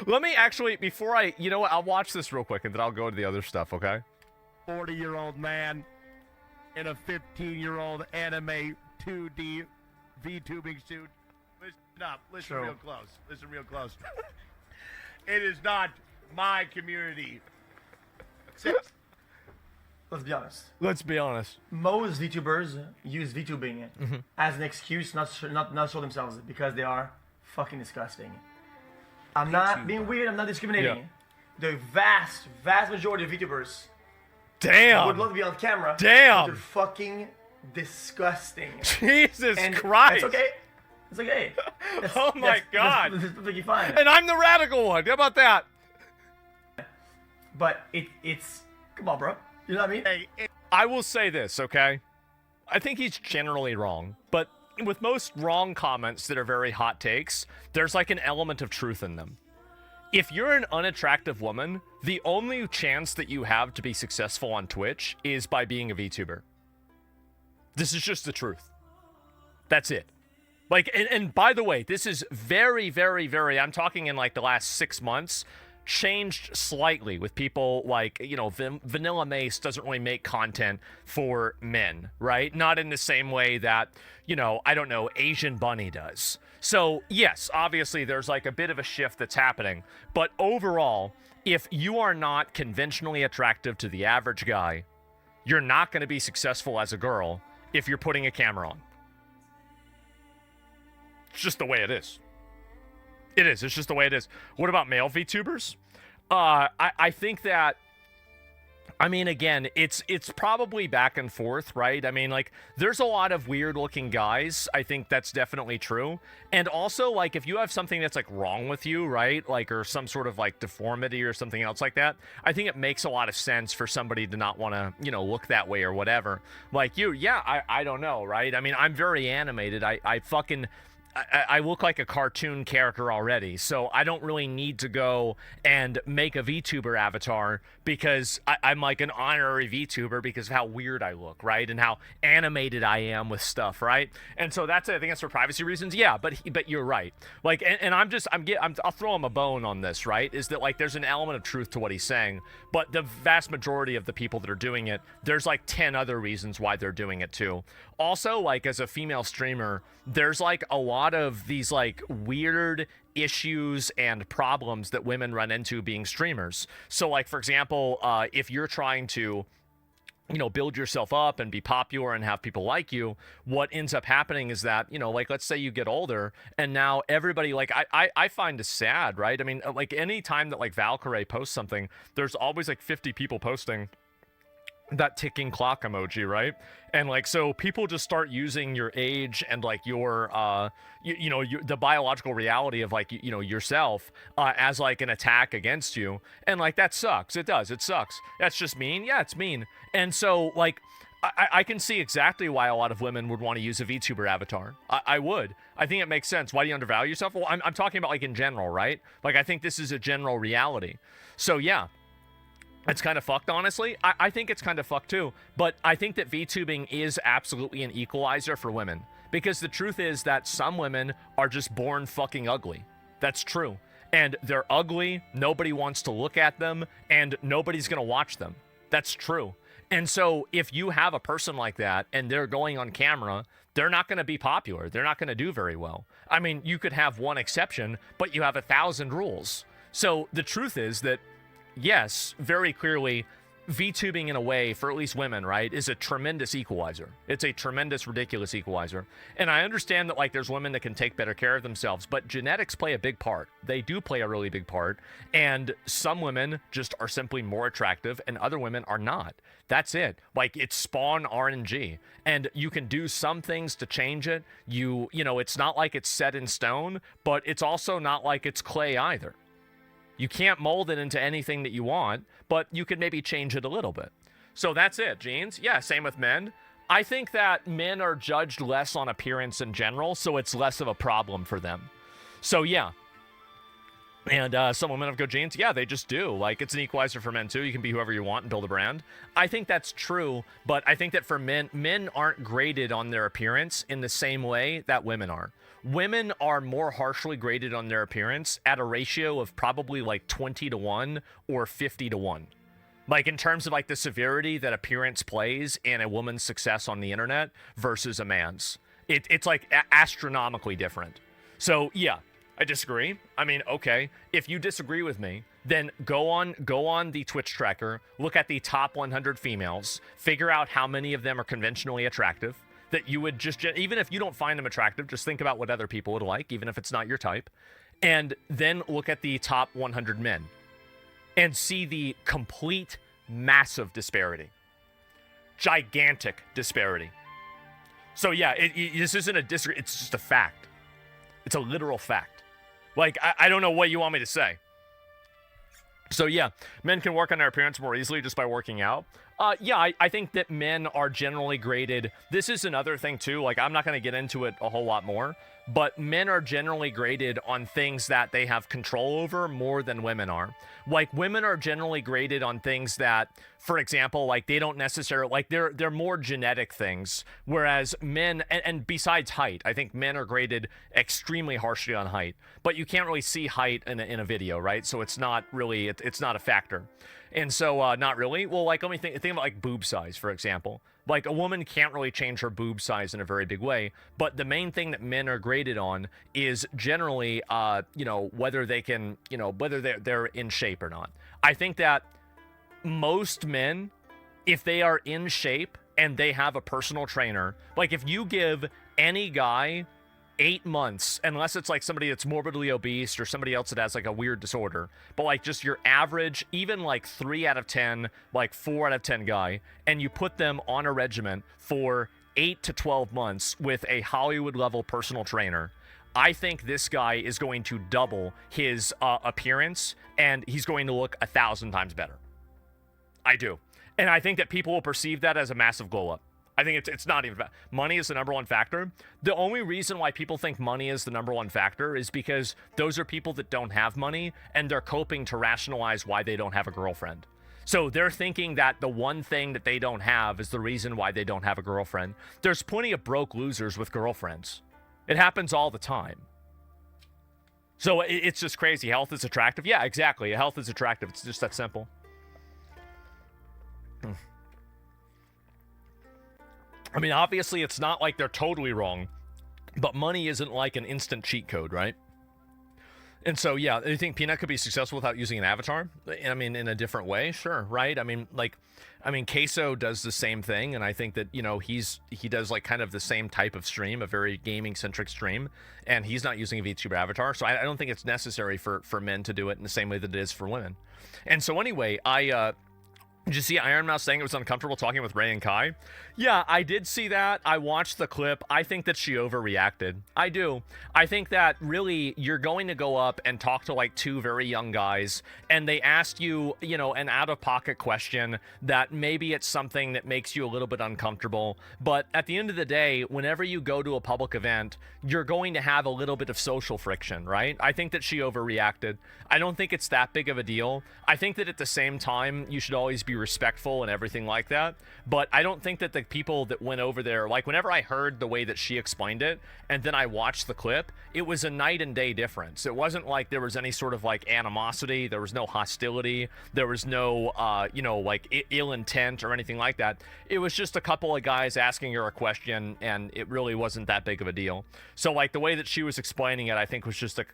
Let me actually, before I, you know what, I'll watch this real quick and then I'll go to the other stuff, okay? 40-year-old man in a 15-year-old anime 2D VTubing suit. Listen up. Listen real close. Listen real close. It is not my community. Let's be honest. Let's be honest. Most VTubers use VTubing as an excuse not show themselves because they are fucking disgusting. I'm not being weird. I'm not discriminating. Yeah. The vast majority of VTubers would love to be on camera. Damn. But they're fucking disgusting. Jesus And Christ. It's okay. It's okay. Oh my God. That's perfectly fine. And I'm the radical one. How about that? But it's come on, bro. You know what I mean? Hey, I will say this, okay? I think he's generally wrong, but with most wrong comments that are very hot takes, there's like an element of truth in them. If you're an unattractive woman, the only chance that you have to be successful on Twitch is by being a VTuber. This is just the truth. That's it. Like, and by the way, this is very, very, very, I'm talking in like the last 6 months, changed slightly with people like, you know, Vanilla Mace doesn't really make content for men, right? Not in the same way that, you know, I don't know, Asian Bunny does. So yes, obviously there's like a bit of a shift that's happening, but overall, if you are not conventionally attractive to the average guy, you're not going to be successful as a girl if you're putting a camera on. It's just the way it is. It is. It's just the way it is. What about male VTubers? I think that, I mean, again, it's probably back and forth, right? I mean, like, there's a lot of weird-looking guys. I think that's definitely true. And also, like, if you have something that's, like, wrong with you, right? Like, or some sort of, like, deformity or something else like that, I think it makes a lot of sense for somebody to not want to, you know, look that way or whatever. Like you, yeah, I don't know, right? I mean, I'm very animated. I look like a cartoon character already, so I don't really need to go and make a VTuber avatar because I'm like an honorary VTuber because of how weird I look, right? And how animated I am with stuff, right? And so that's it. I think that's for privacy reasons. Yeah, but you're right. Like, and I'll throw him a bone on this, right? Is that like there's an element of truth to what he's saying, but the vast majority of the people that are doing it, there's like 10 other reasons why they're doing it too. Also, like as a female streamer, there's like a lot of these like weird issues and problems that women run into being streamers. So like, for example, if you're trying to, you know, build yourself up and be popular and have people like you, what ends up happening is that, you know, like, let's say you get older and now everybody, like, I find it sad, right? I mean, like, any time that, like, Valkyrae posts something, there's always, like, 50 people posting that ticking clock emoji, right? And like, so people just start using your age and like your the biological reality of like you know yourself as like an attack against you, and like that sucks. It sucks. That's just mean. Yeah, it's mean. And so like I can see exactly why a lot of women would want to use a VTuber avatar. I would. I think it makes sense. Why do you undervalue yourself? Well, I'm talking about like in general, right? Like I think this is a general reality. So yeah. It's kind of fucked, honestly. I think it's kind of fucked too. But I think that VTubing is absolutely an equalizer for women. Because the truth is that some women are just born fucking ugly. That's true. And they're ugly, nobody wants to look at them, and nobody's gonna watch them. That's true. And so if you have a person like that and they're going on camera, they're not gonna be popular. They're not gonna do very well. I mean, you could have one exception, but you have 1,000 rules. So the truth is that yes, very clearly, VTubing in a way, for at least women, right, is a tremendous equalizer. It's a tremendous, ridiculous equalizer. And I understand that, like, there's women that can take better care of themselves, but genetics play a big part. They do play a really big part. And some women just are simply more attractive, and other women are not. That's it. Like, it's spawn RNG. And you can do some things to change it. You know, it's not like it's set in stone, but it's also not like it's clay either. You can't mold it into anything that you want, but you can maybe change it a little bit. So that's it, Jeans. Yeah, same with men. I think that men are judged less on appearance in general, so it's less of a problem for them. So yeah. And some women have good genes. Yeah, they just do. Like, it's an equalizer for men, too. You can be whoever you want and build a brand. I think that's true, but I think that for men aren't graded on their appearance in the same way that women are. Women are more harshly graded on their appearance at a ratio of probably like 20-1 or 50-1. Like, in terms of like the severity that appearance plays in a woman's success on the internet versus a man's. It's like astronomically different. So, yeah. I disagree. I mean, okay, if you disagree with me, then go on the Twitch tracker, look at the top 100 females, figure out how many of them are conventionally attractive, that you would just, even if you don't find them attractive, just think about what other people would like, even if it's not your type, and then look at the top 100 men and see the complete massive disparity. Gigantic disparity. So yeah, this isn't a disagreement, it's just a fact. It's a literal fact. Like, I don't know what you want me to say. So, yeah, men can work on their appearance more easily just by working out. Yeah, I think that men are generally graded. This is another thing, too. Like, I'm not going to get into it a whole lot more. But men are generally graded on things that they have control over more than women are. Like, women are generally graded on things that, for example, like, they don't necessarily, like, they're more genetic things. Whereas men, and besides height, I think men are graded extremely harshly on height. But you can't really see height in a video, right? So it's not really, it's not a factor. And so, not really. Well, like, let me think about, like, boob size, for example. Like, a woman can't really change her boob size in a very big way, but the main thing that men are graded on is generally, you know, whether they can, you know, whether they're in shape or not. I think that most men, if they are in shape and they have a personal trainer, like, if you give any guy 8 months, unless it's like somebody that's morbidly obese or somebody else that has like a weird disorder, but like just your average, even like 3 out of 10, like 4 out of 10 guy, and you put them on a regimen for 8 to 12 months with a Hollywood level personal trainer, I think this guy is going to double his appearance and he's going to look 1,000 times better. I do. And I think that people will perceive that as a massive glow up. I think it's not even money is the number one factor. The only reason why people think money is the number one factor is because those are people that don't have money and they're coping to rationalize why they don't have a girlfriend. So they're thinking that the one thing that they don't have is the reason why they don't have a girlfriend. There's plenty of broke losers with girlfriends. It happens all the time. So it's just crazy. Health is attractive. Yeah, exactly. Health is attractive. It's just that simple. I mean, obviously, it's not like they're totally wrong, but money isn't like an instant cheat code, right? And so, yeah, do you think Peanut could be successful without using an avatar? I mean, in a different way, sure, right? I mean, Queso does the same thing, and I think that, you know, he does like kind of the same type of stream, a very gaming-centric stream, and he's not using a VTuber avatar, so I don't think it's necessary for men to do it in the same way that it is for women. And so anyway, did you see Iron Mouse saying it was uncomfortable talking with Ray and Kai? Yeah, I did see that. I watched the clip. I think that she overreacted. I do. I think that really you're going to go up and talk to like 2 very young guys and they asked you, you know, an out-of-pocket question that maybe it's something that makes you a little bit uncomfortable. But at the end of the day, whenever you go to a public event, you're going to have a little bit of social friction, right? I think that she overreacted. I don't think it's that big of a deal. I think that at the same time, you should always be respectful and everything like that. But I don't think that the people that went over there, like whenever I heard the way that she explained it and then I watched the clip, it was a night and day difference. It wasn't like there was any sort of like animosity. There was no hostility. There was no, you know, like ill intent or anything like that. It was just a couple of guys asking her a question and it really wasn't that big of a deal. So like the way that she was explaining it, I think was just a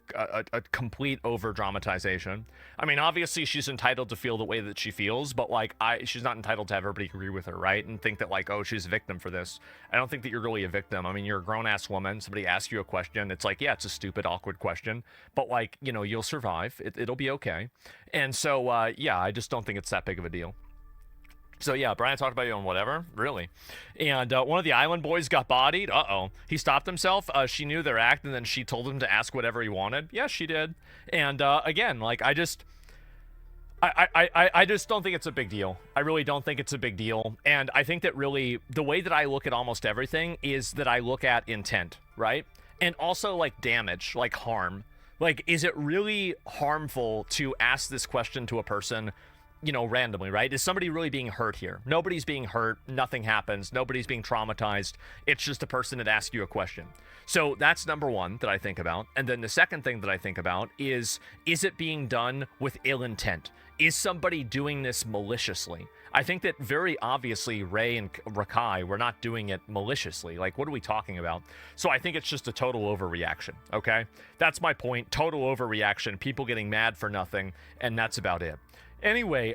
complete over dramatization. I mean, obviously she's entitled to feel the way that she feels, but like she's not entitled to have everybody agree with her, right? And think that like, oh, she's a victim for this. I don't think that you're really a victim. I mean, you're a grown-ass woman. Somebody asks you a question. It's like, yeah, it's a stupid, awkward question, but like, you know, you'll survive. It'll be okay. And so, yeah, I just don't think it's that big of a deal. So yeah, Brian talked about you on whatever, really. And one of the island boys got bodied. Uh-oh. He stopped himself. She knew their act, and then she told him to ask whatever he wanted. Yeah, she did. And again, like, I just don't think it's a big deal. I really don't think it's a big deal. And I think that really, the way that I look at almost everything is that I look at intent, right? And also, like, damage, like harm. Like, is it really harmful to ask this question to a person, you know, randomly, right? Is somebody really being hurt here? Nobody's being hurt. Nothing happens. Nobody's being traumatized. It's just a person that asks you a question. So that's number one that I think about. And then the second thing that I think about is it being done with ill intent? Is somebody doing this maliciously? I think that very obviously Ray and Rakai were not doing it maliciously. Like, what are we talking about? So I think it's just a total overreaction, okay? That's my point. Total overreaction. People getting mad for nothing, and that's about it. Anyway,